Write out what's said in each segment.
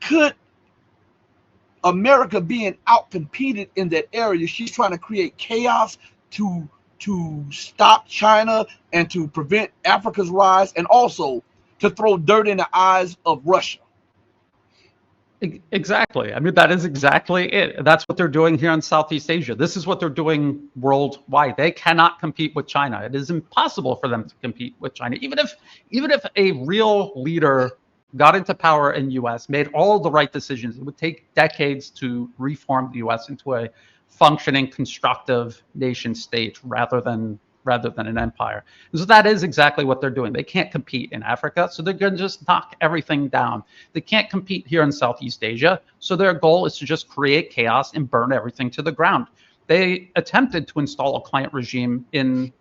could America being outcompeted in that area, she's trying to create chaos to stop China and to prevent Africa's rise, and also to throw dirt in the eyes of Russia. Exactly. I mean, that is exactly it. That's what they're doing here in Southeast Asia. This is what they're doing worldwide. They cannot compete with China. It is impossible for them to compete with China. Even if a real leader got into power in the U.S., made all the right decisions, it would take decades to reform the U.S. into a functioning, constructive nation state rather than an empire. So that is exactly what they're doing. They can't compete in Africa, so they're going to just knock everything down. They can't compete here in Southeast Asia, so their goal is to just create chaos and burn everything to the ground. They attempted to install a client regime in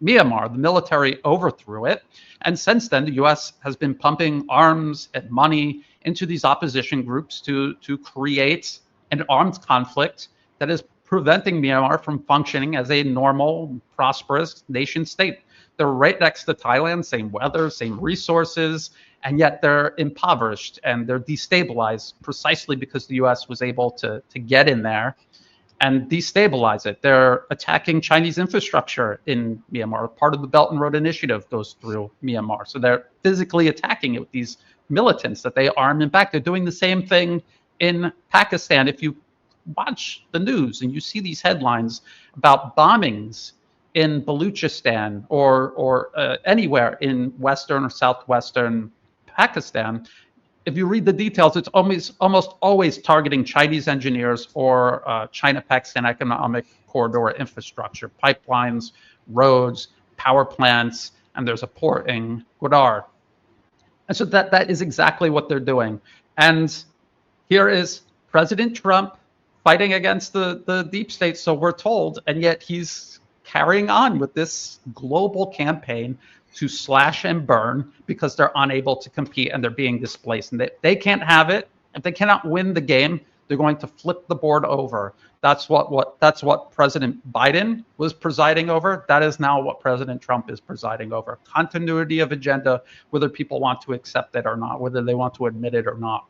Myanmar. The military overthrew it, and since then the U.S. has been pumping arms and money into these opposition groups to create an armed conflict that is preventing Myanmar from functioning as a normal, prosperous nation state. They're right next to Thailand, same weather, same resources, and yet they're impoverished and they're destabilized precisely because the U.S. was able to get in there and destabilize it. They're attacking Chinese infrastructure in Myanmar. Part of the Belt and Road Initiative goes through Myanmar. So they're physically attacking it with these militants that they arm. In fact, they're doing the same thing in Pakistan. If you watch the news and you see these headlines about bombings in Baluchistan or anywhere in western or southwestern Pakistan, if you read the details, it's almost always targeting Chinese engineers or China-Pakistan Economic Corridor infrastructure, pipelines, roads, power plants, and there's a port in Gwadar. And so that is exactly what they're doing. And here is President Trump fighting against the deep state, so we're told, and yet he's carrying on with this global campaign to slash and burn because they're unable to compete and they're being displaced. And they can't have it. If they cannot win the game, they're going to flip the board over. That's what President Biden was presiding over. That is now what President Trump is presiding over. Continuity of agenda, whether people want to accept it or not, whether they want to admit it or not.